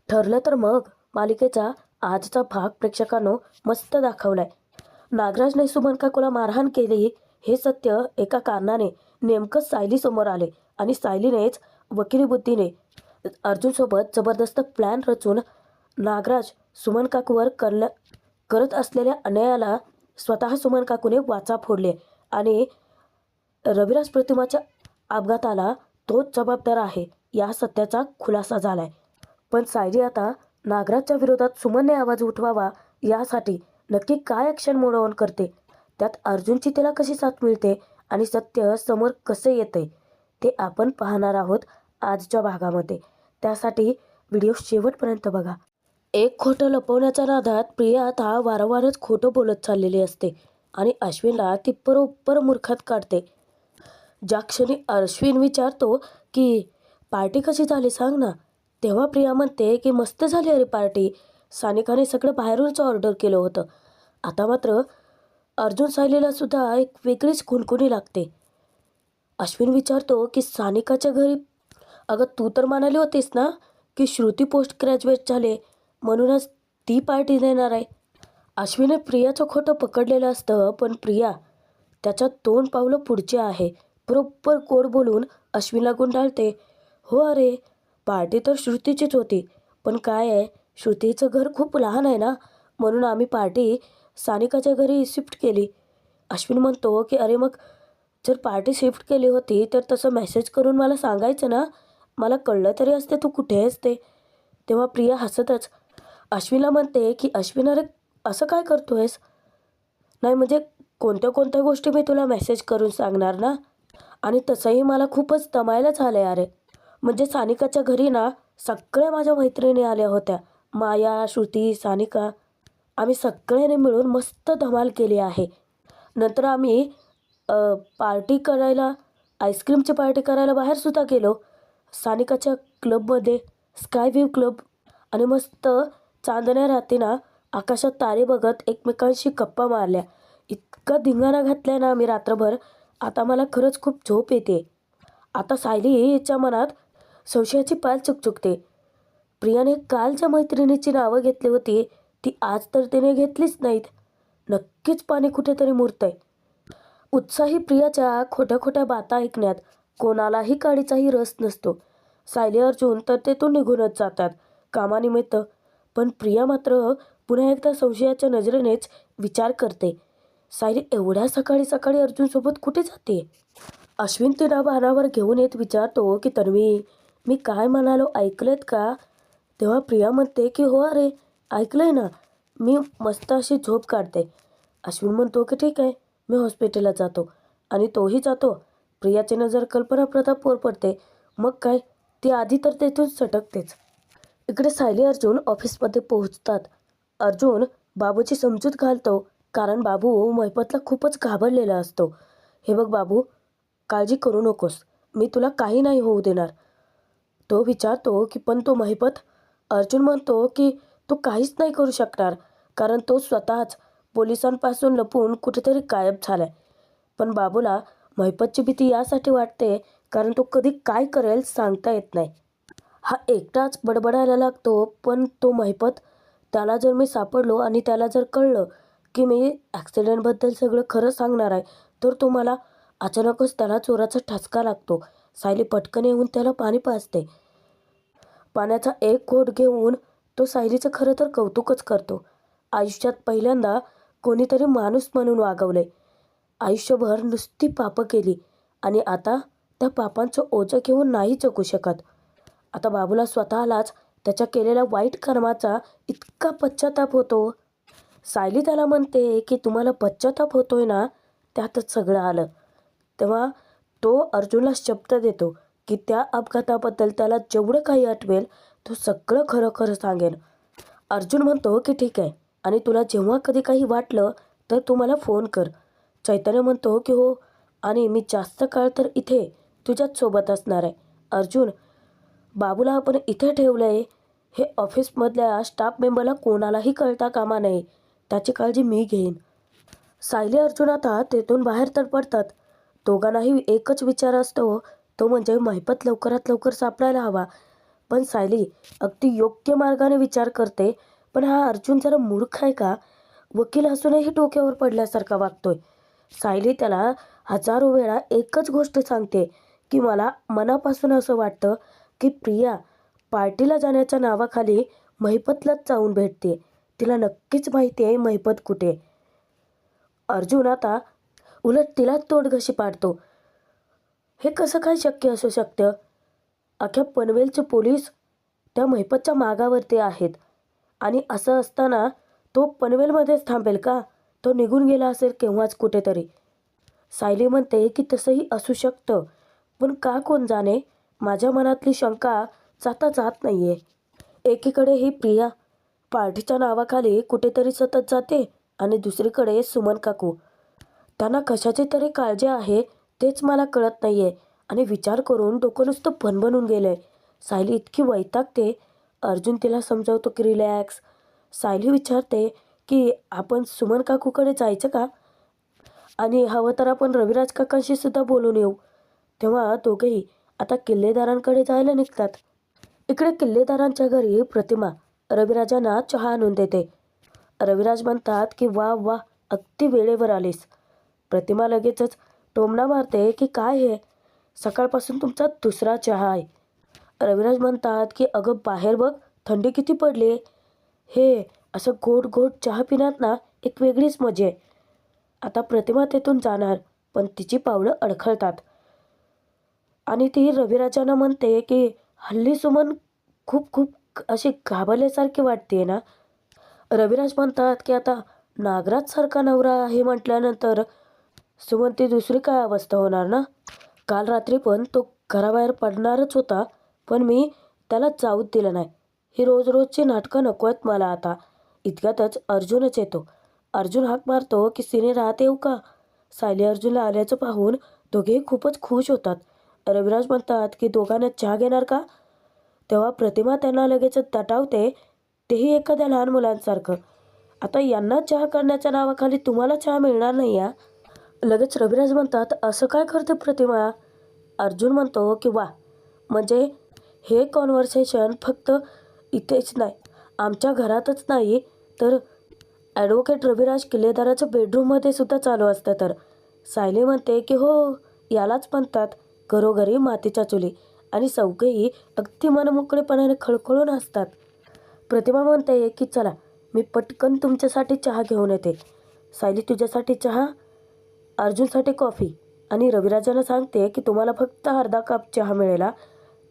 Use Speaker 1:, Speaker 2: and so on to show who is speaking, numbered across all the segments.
Speaker 1: ठरलं तर मग मालिकेचा आजचा भाग प्रेक्षकांनो मस्त दाखवलाय. नागराजने सुमन काकूला मारहाण केली हे सत्य एका कारणाने नेमकं सायलीसमोर आले आणि सायलीनेच वकिली बुद्धीने अर्जुनसोबत जबरदस्त प्लॅन रचून नागराज सुमन काकूवर करत असलेल्या अन्यायाला स्वतः सुमन काकूने वाचा फोडले आणि रविराज प्रतिमाच्या अपघाताला तोच जबाबदार आहे या सत्याचा खुलासा झालाय. पण सायली आता नागराजच्या विरोधात सुमनने आवाज उठवावा यासाठी नक्की काय ॲक्शन मोड ऑन करते, त्यात अर्जुनची तिला कशी साथ मिळते आणि सत्य समोर कसे येते ते आपण पाहणार आहोत आजच्या भागामध्ये. त्यासाठी व्हिडिओ शेवटपर्यंत बघा. एक खोटं लपवण्याच्या नादात प्रिया आता वारंवारच खोटं बोलत चाललेली असते आणि अश्विनला ती बरोबर मूर्खात काढते. ज्या क्षणी अश्विन विचारतो की पार्टी कशी झाली सांग ना, तेव्हा प्रिया म्हणते की मस्त झाली अरे पार्टी, सानिकाने सगळं बाहेरूनच ऑर्डर केलं होतं. आता मात्र अर्जुन सायलीला सुद्धा एक वेगळीच खुणखुणी लागते. अश्विन विचारतो की सानिकाच्या घरी, अगं तू तर म्हणाली होतीस ना की श्रुती पोस्ट ग्रॅज्युएट झाले म्हणूनच ती पार्टी देणार आहे. अश्विनने प्रियाचं खोटं पकडलेलं असतं, पण प्रिया त्याच्या 2 पावलं पुढची आहे. बरोबर गोड बोलून अश्विनला गुंडाळते. हो अरे, पार्टी तर श्रुतीचीच होती, पण काय आहे, श्रुतीचं घर खूप लहान आहे ना, म्हणून आम्ही पार्टी सानिकाच्या घरी शिफ्ट केली. अश्विन म्हणतो की अरे मग जर पार्टी शिफ्ट केली होती तर तसं मेसेज करून मला सांगायचं ना, मला कळलं तरी असते तू कुठे आहेस ते. तेव्हा प्रिया हसतच अश्विनला म्हणते की अश्विन अरे असं काय करतोयस, नाही म्हणजे कोणत्या कोणत्या गोष्टी मी तुला मेसेज करून सांगणार ना, आणि तसंही मला खूपच दमायलाच आलं आहे अरे. म्हणजे सानिकाच्या घरी ना सगळ्या माझ्या मैत्रिणी आल्या होत्या, माया, श्रुती, सानिका. आम्ही सगळ्यांनी मिळून मस्त धमाल केली आहे. नंतर आम्ही पार्टी करायला, आईस्क्रीमची पार्टी करायला बाहेरसुद्धा गेलो सानिकाच्या क्लबमध्ये, स्काय व्ह्यू क्लब. आणि मस्त चांदण्या रात्री ना आकाशात तारे बघत एकमेकांशी गप्पा मारल्या. इतका धिंगाणा घातलाय ना आम्ही रात्रभर, आता मला खरंच खूप झोप येते. आता सायलीच्या मनात संशयाची पाल चुकचुकते. प्रियाने काल ज्या मैत्रिणीची नावं घेतली होती ती आज तर तिने घेतलीच नाहीत. नक्कीच पाणी कुठेतरी मुरतंय. उत्साही प्रियाच्या खोट्या खोट्या बाता ऐकण्यात कोणालाही काडीचाही रस नसतो. सायली अर्जुन तर तेथून निघूनच जातात कामानिमित्त, पण प्रिया मात्र पुन्हा एकदा संशयाच्या नजरेनेच विचार करते. सायली एवढ्या सकाळी सकाळी अर्जुनसोबत कुठे जाते. अश्विन तिला भानावर घेऊन येत विचारतो की तन्वी, मी काय म्हणालो ऐकलेत का. तेव्हा प्रिया म्हणते की हो अरे ऐकलंय ना, मी मस्त अशी झोप काढते. अश्विन म्हणतो की ठीक आहे, मी हॉस्पिटलला जातो, आणि तोही जातो. प्रियाची नजर कल्पना प्रतापवर पडते. मग काय, ती आधी तर तेथून सटकतेच. इकडे सायली अर्जुन ऑफिसमध्ये पोहोचतात. अर्जुन बाबूची समजूत घालतो, कारण बाबू महिपतला खूपच घाबरलेला असतो. हे बघ बाबू, काळजी करू नकोस, मी तुला काही नाही होऊ देणार. तो विचारतो की पण तो महिपत. अर्जुन म्हणतो की तो काहीच नाही करू शकणार, कारण तो स्वतःच पोलिसांपासून लपून कुठेतरी गायब झालाय. पण बाबूला महिपतची भीती यासाठी वाटते कारण तो कधी काय करेल सांगता येत नाही. हा एकटाच बडबडायला लागतो, पण तो महिपत, त्याला जर मी सापडलो आणि त्याला जर कळलं की मी ॲक्सिडेंटबद्दल सगळं खरं सांगणार आहे तर तो मला अचानकच त्याला चोराचा ठसका लागतो. सायली पटकन येऊन त्याला पाणी पाजते. पाण्याचा एक घोट घेऊन तो सायलीचं खरं तर कौतुकच करतो. आयुष्यात पहिल्यांदा कोणीतरी माणूस म्हणून वागवले. आयुष्यभर नुसती पापं केली आणि आता त्या पापांचं ओझं घेऊन नाही जगू शकत. आता बाबूला स्वतःलाच त्याच्या केलेल्या वाईट कर्माचा इतका पश्चाताप होतो. सायली त्याला म्हणते की तुम्हाला पश्चाताप होतोय ना, त्यातच सगळं आलं. तेव्हा तो अर्जुनला शब्द देतो की त्या अपघाताबद्दल त्याला जेवढं काही आठवेल तो सगळं खरं खरं सांगेन. अर्जुन म्हणतो की ठीक आहे, आणि तुला जेव्हा कधी काही वाटलं तर तू मला फोन कर. चैतन्य म्हणतो की हो, आणि मी जास्त काळ तर इथे तुझ्याच सोबत असणार आहे. अर्जुन, बाबूला आपण इथे ठेवलं आहे हे ऑफिसमधल्या स्टाफ मेंबरला कोणालाही कळता कामा नये, त्याची काळजी मी घेईन. सायली अर्जुन आता तेथून बाहेर तर पडतात. दोघांनाही एकच विचार असतो, तो म्हणजे महिपत लवकरात लवकर सापडायला हवा. पण सायली अगदी योग्य मार्गाने विचार करते. पण हा अर्जुन जरा मूर्ख आहे का? वकील असूनही डोक्यावर पडल्यासारखा वागतोय. सायली त्याला हजारो वेळा एकच गोष्ट सांगते की मला मनापासून असं वाटतं की प्रिया पार्टीला जाण्याच्या नावाखाली महिपतलाच जाऊन भेटते. तिला नक्कीच माहिती आहे महिपत कुठे. अर्जुन आता उलट तिलाच तोंडघशी पाडतो. हे कसं काय शक्य असू शकतं? अख्ख्या पनवेलचे पोलीस त्या महिपतच्या मागावरती आहेत आणि असं असताना तो पनवेलमध्येच थांबेल का? तो निघून गेला असेल केव्हाच कुठेतरी. सायली म्हणते की तसंही असू शकतं, पण का कोण जाणे? माझ्या मनातली शंका जाता जात नाहीये. एकीकडे ही प्रिया पार्टीच्या नावाखाली कुठेतरी सतत जाते आणि दुसरीकडे सुमन काकू. त्यांना कशाची तरी काळजी आहे तेच मला कळत नाहीये आणि विचार करून डोकं नुसतं भणभणून गेलंय. सायली इतकी वैतागते. अर्जुन तिला समजावतो की रिलॅक्स. सायली विचारते की आपण सुमन काकूकडे जायचं का? आणि हवं तर आपण रविराज काकांशी सुद्धा बोलून येऊ. तेव्हा दोघेही आता किल्लेदारांकडे जायला निघतात. इकडे किल्लेदारांच्या घरी प्रतिमा रविराजांना चहा आणून देते. रविराज म्हणतात की वा वा, अगदी वेळेवर आलीस. प्रतिमा लगेचच टोमणा मारते की काय हे, सकाळपासून तुमचा दुसरा चहा आहे. रविराज म्हणतात की अगं बाहेर बघ, थंडी किती पडली. हे असं घोट घोट चहा पिण्यात ना एक वेगळीच मजा आहे. आता प्रतिमा तेथून जाणार, पण तिची पावलं अडखळतात आणि ती रविराजांना म्हणते की हल्ली सुमन खूप खूप अशी घाबरल्यासारखी वाटते ना. रविराज म्हणतात की आता नागराजसारखा नवरा आहे म्हटल्यानंतर सुमन ती दुसरी काय अवस्था होणार ना. काल रात्री पण तो घराबाहेर पडणारच होता, पण मी त्याला जाऊच दिलं नाही. ही रोज रोजची नाटकं नको आहेत मला आता. इतक्यातच अर्जुनच येतो. अर्जुन हाक मारतो की सिने राहत येऊ का? सायली अर्जुनला आल्याचं पाहून दोघेही खूपच खुश होतात. रविराज म्हणतात की दोघांना चहा घेणार का? तेव्हा प्रतिमा त्यांना लगेचच दटावते, तेही एखाद्या लहान मुलांसारखं. आता यांना चहा करण्याच्या नावाखाली तुम्हाला चहा मिळणार नाही या. लगेच रविराज म्हणतात असं काय करते प्रतिमा? अर्जुन म्हणतो की वा, म्हणजे हे कॉन्व्हर्सेशन फक्त इथेच नाही, आमच्या घरातच नाही तर ॲडव्होकेट रविराज किल्लेदाराच्या बेडरूममध्ये सुद्धा चालू असतं तर. सायली म्हणते की हो, यालाच म्हणतात घरोघरी मातीच्या चुली. आणि चौघेही अगदी मनमोकळेपणाने खळखळून असतात. प्रतिमा म्हणते की चला, मी पटकन तुमच्यासाठी चहा घेऊन येते. सायली तुझ्यासाठी चहा, अर्जुनसाठी कॉफी आणि रविराजांना सांगते की तुम्हाला फक्त अर्धा कप चहा मिळेल.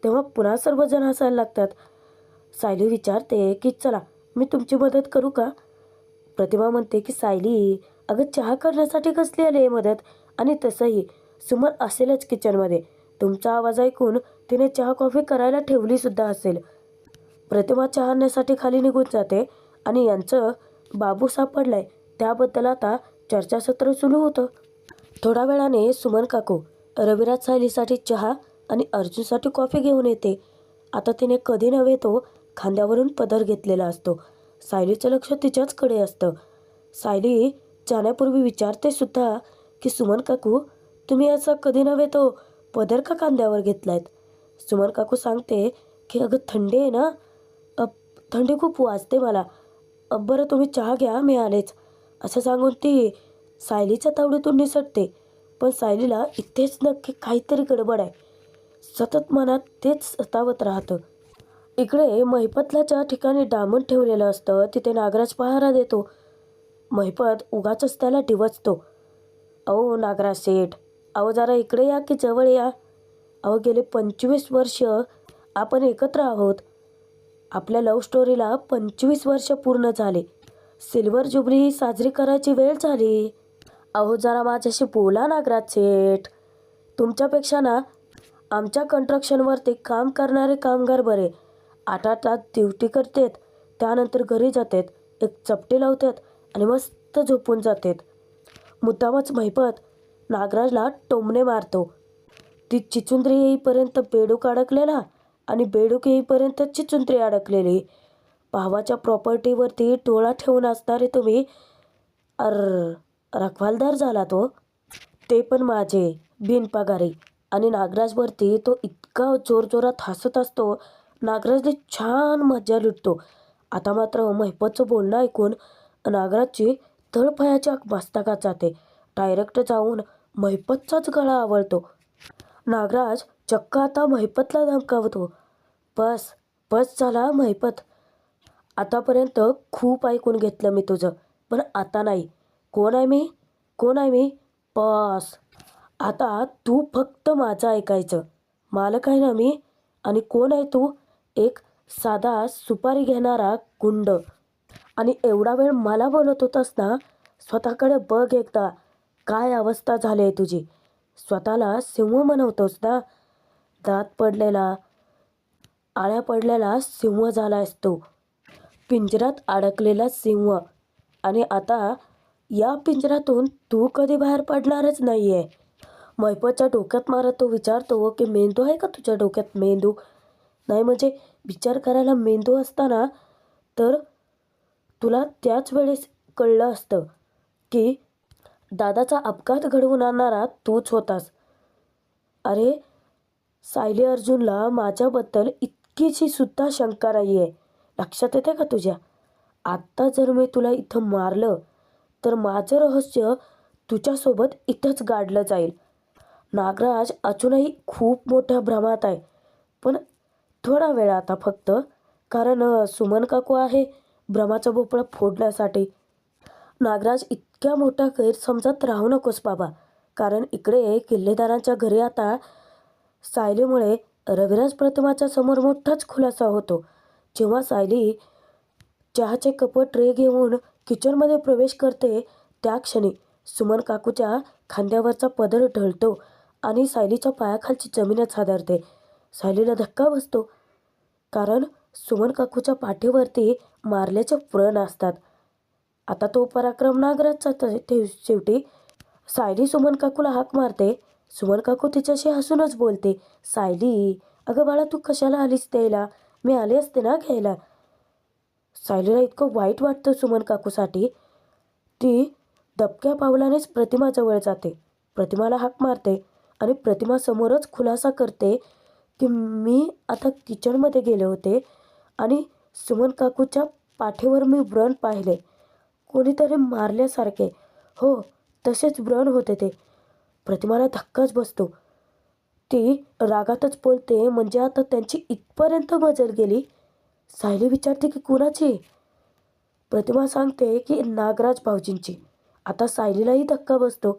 Speaker 1: तेव्हा पुन्हा सर्वजण हसायला लागतात. सायली विचारते की चला, मी तुमची मदत करू का? प्रतिमा म्हणते की सायली अगं चहा करण्यासाठी कसली आली आहे मदत? आणि तसंही सुमन असेलच किचनमध्ये. तुमचा आवाज ऐकून तिने चहा कॉफी करायला ठेवली सुद्धा असेल. प्रतिमा चहा आणण्यासाठी खाली निघून जाते आणि यांचं बाबू सापडलाय त्याबद्दल आता चर्चासत्र सुरू होतं. थोड्या वेळाने सुमन काकू रविराज सायलीसाठी चहा आणि अर्जुनसाठी कॉफी घेऊन येते. आता तिने कधी नव्हे तो खांद्यावरून पदर घेतलेला असतो. सायलीचं लक्ष तिच्याचकडे असतं. सायली जाण्यापूर्वी विचारते सुद्धा की सुमन काकू, तुम्ही असा कधी नव्हे तो पदर का खांद्यावर घेतलायत? सुमन काकू सांगते की अगं थंडी आहे ना, थंडी खूप वाजते मला. बरं तुम्ही चहा घ्या, मी आलेच. असं सांगून ती सायलीच्या तावडीतून निसटते. पण सायलीला इथेच नक्की काहीतरी गडबड आहे. सतत मनात तेच सतावत राहतं. इकडे महिपतलाच्या ठिकाणी डांबून ठेवलेलं असतं, तिथे नागराज पहारा देतो. महिपत उगाचच त्याला डिवचतो. अहो नागराज शेठ, अहो जरा इकडे या की जवळ या. अहो गेले 25 वर्ष आपण एकत्र आहोत. आपल्या लव्ह स्टोरीला 25 वर्ष पूर्ण झाले. सिल्वर जुबली साजरी करायची वेळ झाली. अहो जरा माझ्याशी बोला नागराज शेठ. तुमच्यापेक्षा ना आमच्या कन्स्ट्रक्शनवरती काम करणारे कामगार बरे. 8-8 तास ड्युटी करतात, त्यानंतर घरी जातात, एक चपटी लावतात आणि मस्त झोपून जातात. मुद्दामच महिपत नागराजला टोमणे मारतो. ती चिचुंद्री येईपर्यंत बेडूक अडकलेला आणि बेडूक येईपर्यंत चिचुंद्री अडकलेली. भावाच्या प्रॉपर्टीवरती डोळा ठेवून असणारे तुम्ही रखवालदार झाला तो, ते पण माझे बिनपगारी. आणि नागराजवरती तो इतका जोरजोरात हसत असतो नागराजने छान मजा लुटतो. आता मात्र महिपतचं बोलणं ऐकून नागराजची तळपायाच्या मस्तकात जाते. डायरेक्ट जाऊन महिपतचाच गळा आवळतो. नागराज चक्क आता महिपतला धमकावतो. बस बस झाला महिपत. आतापर्यंत खूप ऐकून घेतलं मी तुझं, पण आता नाही. कोण आहे मी? कोण आहे मी? बस. आता तू फक्त माझं ऐकायचं. मालक आहे ना मी. आणि कोण आहे तू? एक साधा सुपारी घेणारा गुंड. आणि एवढा वेळ मला बोलत होतास ना, स्वतःकडे बघ एकदा. काय अवस्था झाली आहे तुझी. स्वतःला सिंह म्हणवतोस ना. दात पडलेला, आळ्या पडलेला सिंह झालायस तू. पिंजऱ्यात अडकलेला सिंह. आणि आता या पिंजऱ्यातून तू कधी बाहेर पडणारच नाही आहे. महिपतच्या डोक्यात मारत तो विचारतो की मेंदू आहे का तुझ्या डोक्यात? मेंदू नाही म्हणजे विचार करायला मेंदू असताना तर तुला त्याच वेळेस कळलं असतं की दादाचा अपघात घडवून आणणारा तूच होतास. अरे सायली अर्जुनला माझ्याबद्दल इतकीशी सुद्धा शंका नाही आहे. लक्षात येते का तुझ्या? आत्ता जर मी तुला इथं मारलं तर माझं रहस्य तुझ्यासोबत इथंच गाडलं जाईल. नागराज अजूनही खूप मोठ्या भ्रमात आहे. पण थोडा वेळ आता फक्त. कारण सुमन काकू आहे भ्रमाचा भोपळा फोडण्यासाठी. नागराज इतक्या मोठ्या गैरसमजात राहू नकोस बाबा. कारण इकडे किल्लेदारांच्या घरी आता सायलीमुळे रविराज प्रतिमाच्या समोर मोठाच खुलासा होतो. जेव्हा सायली चहाचे कप ट्रे घेऊन किचनमध्ये प्रवेश करते त्या क्षणी सुमन काकूच्या खांद्यावरचा पदर ढळतो आणि सायलीच्या पायाखालची जमीनच हादरते. सायलीला धक्का बसतो. कारण सुमन काकूच्या पाठीवरती मारल्याचे व्रण असतात. आता तो पराक्रम नागराजचा ते शेवटी. सायली सुमन काकूला हाक मारते. सुमन काकू तिच्याशी हसूनच बोलते. सायली, अगं बाळा तू कशाला आलीस द्यायला? मी आले असते ना घ्यायला. सायलीला इतकं वाईट वाटतं सुमन काकूसाठी. ती दबक्या पावलानेच प्रतिमाजवळ जाते. प्रतिमाला हाक मारते आणि प्रतिमासमोरच खुलासा करते की मी आता किचनमध्ये गेले होते आणि सुमन काकूच्या पाठीवर मी व्रण पाहिले. कोणीतरी मारल्यासारखे. हो, तसेच व्रण होते ते. प्रतिमाला धक्काच बसतो. ती रागातच बोलते, म्हणजे आता त्यांची इथपर्यंत मजल गेली. सायली विचारते की कुणाची? प्रतिमा सांगते की नागराज भाऊजींची. आता सायलीलाही धक्का बसतो.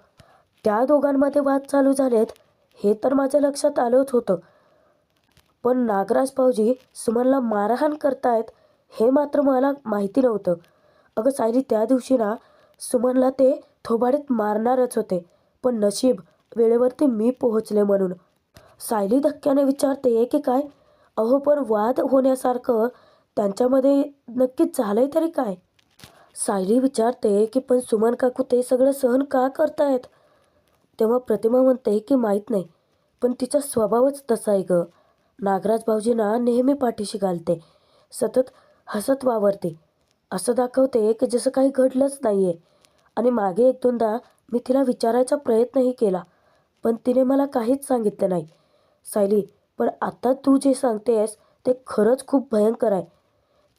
Speaker 1: त्या दोघांमध्ये वाद चालू झालेत हे तर माझ्या लक्षात आलंच होतं. पण नागराज भाऊजी सुमनला मारहाण करतायत हे मात्र मला माहिती नव्हतं. अगं सायली, त्या दिवशी ना सुमनला ते थोबाडीत मारणारच होते. पण नशीब वेळेवरती मी पोहोचले म्हणून. सायली धक्क्याने विचारते की काय? अहो पण वाद होण्यासारखं त्यांच्यामध्ये नक्कीच झालंय तरी काय? सायली विचारते की पण सुमन काकू ते सगळं सहन का करतायत? तेव्हा प्रतिमा म्हणते की माहीत नाही, पण तिचा स्वभावच तसा आहे गं. नागराज भाऊजींना नेहमी पाठीशी घालते. सतत हसत वावरते. असं दाखवते की जसं काही घडलंच नाही आहे. आणि मागे एक दोनदा मी तिला विचारायचा प्रयत्नही केला, पण तिने मला काहीच सांगितलं नाही. सायली, पण आता तू जे सांगतेस ते खरंच खूप भयंकर आहे.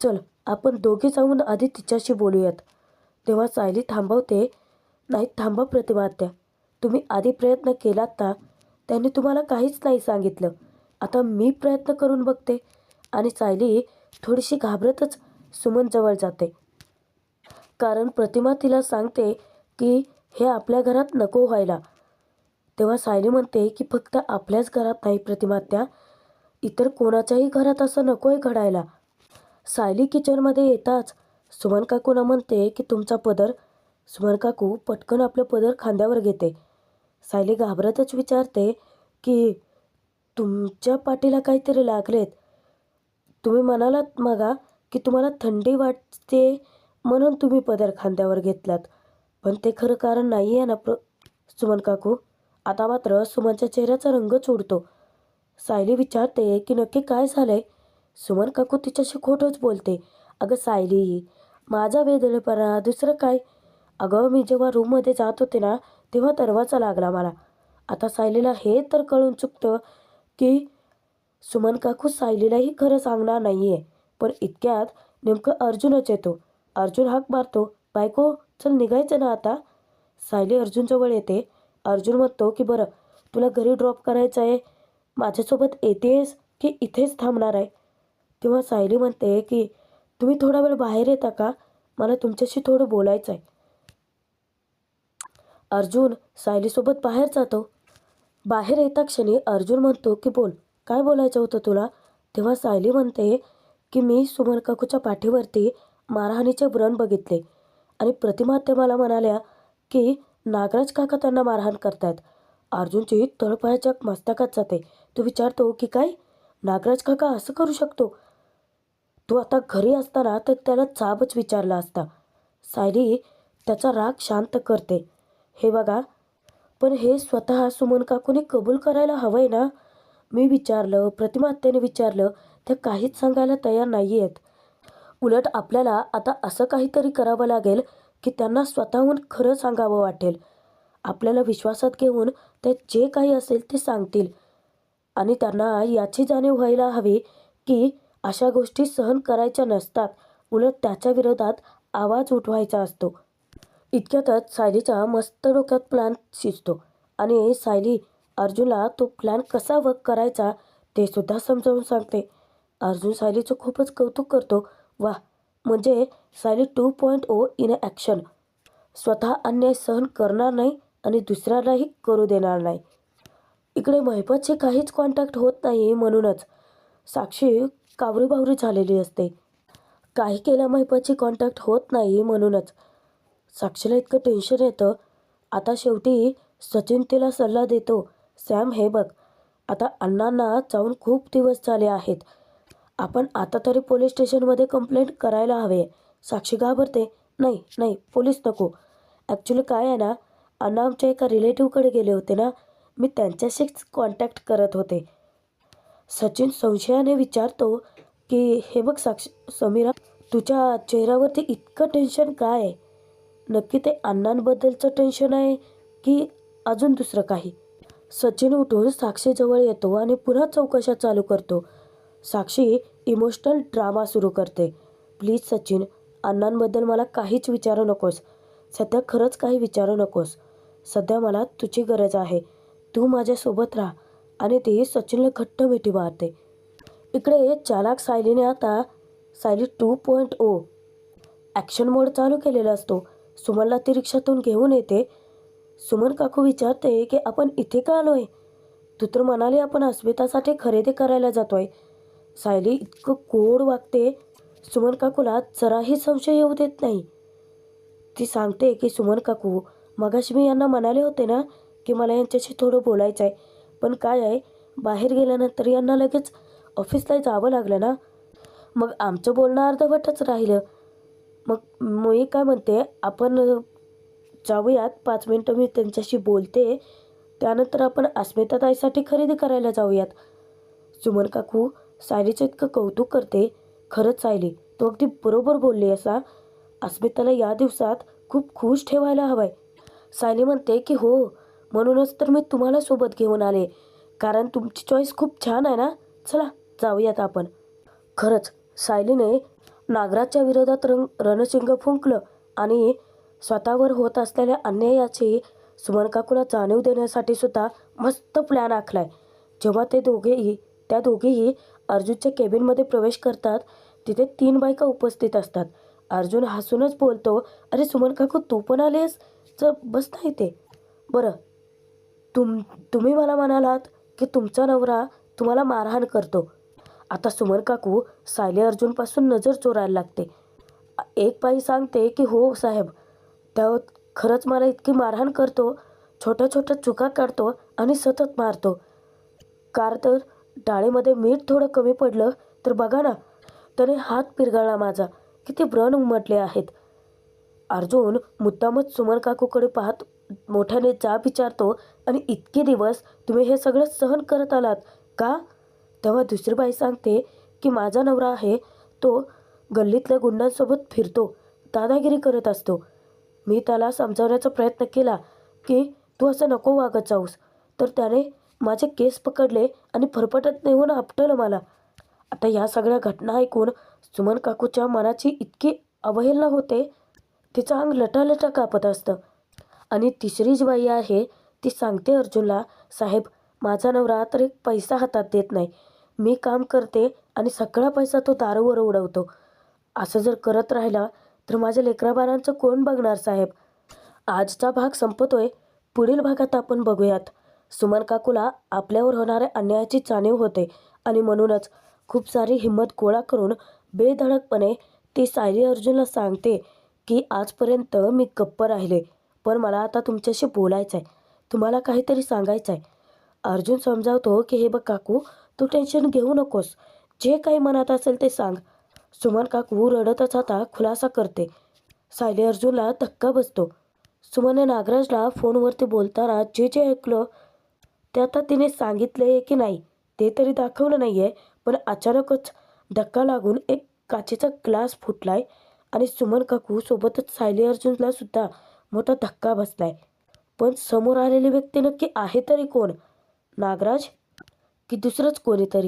Speaker 1: चल आपण दोघे जाऊन आधी तिच्याशी बोलूयात. तेव्हा सायली थांबवते. नाही थांबा प्रतिमा आत्या. तुम्ही आधी प्रयत्न केलात ना, त्यांनी तुम्हाला काहीच नाही सांगितलं. आता मी प्रयत्न करून बघते. आणि सायली थोडीशी घाबरतच सुमनजवळ जाते. कारण प्रतिमा तिला सांगते की हे आपल्या घरात नको व्हायला. तेव्हा सायली म्हणते की फक्त आपल्याच घरात नाही प्रतिमात्या, इतर कोणाच्याही घरात असं नको आहे घडायला. सायली किचनमध्ये येताच सुमन काकूंना म्हणते की तुमचा पदर. सुमन काकू पटकन आपलं पदर खांद्यावर घेते. सायली घाबरतच विचारते की तुमच्या पाठीला काहीतरी लागलेत. तुम्ही म्हणालात मगा की तुम्हाला थंडी वाटते म्हणून तुम्ही पदर खांद्यावर घेतलात. पण ते खरं कारण नाही आहे ना सुमन काकू? आता मात्र सुमनच्या चेहऱ्याचा रंगच उडतो. सायली विचारते की नक्की काय झालंय? सुमन काकू तिच्याशी खोटंच बोलते. अगं सायली, माझा वेदळेपणा, दुसरं काय? अगं मी जेव्हा रूममध्ये जात होते ना तेव्हा दरवाजा लागला मला. आता सायलीला हे तर कळून चुकतं की सुमन काकू सायलीलाही खरं सांगणार नाहीये. पण इतक्यात नेमकं अर्जुनच येतो. अर्जुन हाक मारतो, बायको चल निघायचं ना आता. सायली अर्जुनजवळ येते. अर्जुन म्हणतो की बरं तुला घरी ड्रॉप करायचं आहे, माझ्यासोबत येतेस की इथेच थांबणार आहे. तेव्हा सायली म्हणते की तुम्ही थोडा वेळ बाहेर येता का, मला तुमच्याशी थोडं बोलायचं आहे. अर्जुन सायलीसोबत बाहेर जातो. बाहेर येता क्षणी अर्जुन म्हणतो की बोल, काय बोलायचं होतं तुला. तेव्हा सायली म्हणते की मी सुमन काकूच्या पाठीवरती मारहाणीचे व्रण बघितले आणि प्रतिमा ते मला म्हणाल्या की नागराज काका त्यांना मारहाण करतायत. अर्जुनची तळपायाच्या मस्तकात जाते. तो विचारतो की काय, नागराज काका असं करू शकतो. तू आता घरी असताना तर त्याला चाबच विचारला असता. सायली त्याचा राग शांत करते. हे बघा, पण हे स्वतः सुमन काकूने कबूल करायला हवंय ना. मी विचारलं, प्रतिमा आत्याने विचारलं, त्या काहीच सांगायला तयार नाही आहेत. उलट आपल्याला आता असं काहीतरी करावं लागेल की त्यांना स्वतःहून खरं सांगावं वाटेल. आपल्याला विश्वासात घेऊन ते जे काही असेल ते सांगतील आणि त्यांना याची जाणीव व्हायला हवी की अशा गोष्टी सहन करायच्या नसतात, उलट त्याच्या विरोधात आवाज उठवायचा असतो. इतक्यातच सायलीचा मस्त डोक्यात प्लॅन शिजतो आणि सायली अर्जुनला तो प्लॅन कसा वर्क करायचा ते सुद्धा समजावून सांगते. अर्जुन सायलीचं खूपच कौतुक करतो. वा, म्हणजे सायली 2.0 इन ॲक्शन. स्वतः अन्याय सहन करणार नाही आणि दुसऱ्यालाही करू देणार नाही. इकडे महिपतचे काहीच कॉन्टॅक्ट होत नाही म्हणूनच साक्षी कावरीबावरी झालेली असते. काही केल्या महिपतची कॉन्टॅक्ट होत नाही म्हणूनच साक्षीला इतकं टेन्शन येतं. आता शेवटी सचिन तिला सल्ला देतो, सॅम हे बघ, आता अण्णांना जाऊन खूप दिवस झाले आहेत, आपण आता तरी पोलीस स्टेशनमध्ये कंप्लेंट करायला हवे. साक्षी घाबरते. नाही नाही, पोलीस नको. ॲक्च्युली काय आहे ना, अण्णा आमच्या एका रिलेटिव्हकडे गेले होते ना, मी त्यांच्याशीच कॉन्टॅक्ट करत होते. सचिन संशयाने विचारतो की हे बघ समीरा, तुझ्या चेहऱ्यावरती इतकं टेन्शन काय आहे. नक्की ते अण्णांबद्दलचं टेन्शन आहे की अजून दुसरं काही. सचिन उठून साक्षीजवळ येतो आणि पुन्हा चौकशा चालू करतो. साक्षी इमोशनल ड्रामा सुरू करते. प्लीज सचिन, अण्णांबद्दल मला काहीच विचारू नकोस. सध्या खरंच काही विचारू नकोस. सध्या मला तुझी गरज आहे. तू माझ्यासोबत राहा. आणि ती सचिनला घट्ट मिठी मारते. इकडे चालाक सायलीने आता सायली 2.0 ॲक्शन मोड चालू केलेला असतो. सुमनला ती रिक्षातून घेऊन येते. सुमन काकू विचारते की आपण इथे का आलोय. तू तर म्हणाली आपण अस्मितासाठी खरेदी करायला जातोय. सायली इतकं गोड वागते, सुमन काकूला जराही संशय येऊ देत नाही. ती सांगते की सुमन काकू, मगाशी मी यांना म्हणाले होते ना की मला यांच्याशी थोडं बोलायचं आहे, पण काय आहे, बाहेर गेल्यानंतर यांना लगेच ऑफिसला जावं लागलं ना, मग आमचं बोलणं अर्धवटच राहिलं. मग मी काय म्हणते, आपण जाऊयात, 5 मिनटं मी त्यांच्याशी बोलते, त्यानंतर आपण अस्मिताताईसाठी खरेदी करायला जाऊयात. सुमन काकू सायलीचं इतकं कौतुक करते. खरंच सायली, तू अगदी बरोबर बोलली असा. अस्मिताला या दिवसात खूप खुश ठेवायला हवंय. सायली म्हणते की हो, म्हणूनच तर मी तुम्हाला सोबत घेऊन आले, कारण तुमची चॉईस खूप छान आहे ना. चला जाऊयात आपण. खरंच सायलीने नागराजच्या विरोधात रणशिंग फुंकलं आणि स्वतःवर होत असलेल्या अन्यायाची सुमन काकूला जाणीव देण्यासाठी सुद्धा मस्त प्लॅन आखलाय. जेव्हा त्या दोघेही अर्जुनच्या केबिनमध्ये प्रवेश करतात, तिथे 3 बायका उपस्थित असतात. अर्जुन हसूनच बोलतो, अरे सुमन काकू, तू पण आलीस, चल बस नाही ते. बरं, तुम्ही मला म्हणालात की तुमचा नवरा तुम्हाला मारहाण करतो. आता सुमन काकू सायली अर्जुनपासून नजर चोरायला लागते. एक बाई सांगते की हो साहेब, त्या खरंच मला इतकी मारहाण करतो, छोट्या छोट्या चुका काढतो आणि सतत मारतो. तर डाळीमध्ये मीठ थोडं कमी पडलं तर बघा ना, त्याने हात पिरगळला माझा, किती व्रण उमटले आहेत. अर्जुन मुद्दामच सुमन काकूकडे पाहत मोठ्याने जाब विचारतो, आणि इतके दिवस तुम्ही हे सगळं सहन करत आलात का. तेव्हा दुसरी बाई सांगते की माझा नवरा आहे, तो गल्लीतल्या गुंडांसोबत फिरतो, दादागिरी करत असतो. मी त्याला समजावण्याचा प्रयत्न केला की तू असं नको वागत जाऊस, तर त्याने माझे केस पकडले आणि फरफटत नेऊन आपटलं मला. आता या सगळ्या घटना ऐकून सुमन काकूच्या मनाची इतकी अवहेलना होते, तिचं अंग लटालटा कापत असतं. आणि तिसरी जी बाई आहे ती सांगते अर्जुनला, साहेब माझा नवरा तर एक पैसा हातात देत नाही. मी काम करते आणि सगळा पैसा तो दारूवर उडवतो. असं जर करत राहिला तर माझ्या लेकराबाळांचं कोण बघणार साहेब. आजचा भाग संपतोय. पुढील भागात आपण बघूयात. सुमन काकूला आपल्यावर होणाऱ्या अन्यायाची जाणीव होते आणि म्हणूनच खूप सारी हिंमत गोळा करून बेधडकपणे ती सायली अर्जुनला सांगते की आजपर्यंत मी गप्प राहिले, पण मला आता तुमच्याशी बोलायचं आहे, तुम्हाला काहीतरी सांगायचं आहे. अर्जुन समजावतो की हे बघ काकू, तू टेन्शन घेऊ नकोस, जे काही मनात असेल ते सांग. सुमन काकू रडतच आता खुलासा करते. सायली अर्जुनला धक्का बसतो. सुमनने नागराजला फोनवरती बोलताना जे जे ऐकलं ते आता तिने सांगितले की नाही ते तरी दाखवलं नाही आहे, पण अचानकच धक्का लागून एक काचेचा ग्लास फुटलाय आणि सुमन काकू सोबतच सायली अर्जुनला सुद्धा मोठा धक्का बसलाय. पण समोर आलेली व्यक्ती नक्की आहे तरी कोण? नागराज की दुसरंच कोणीतरी?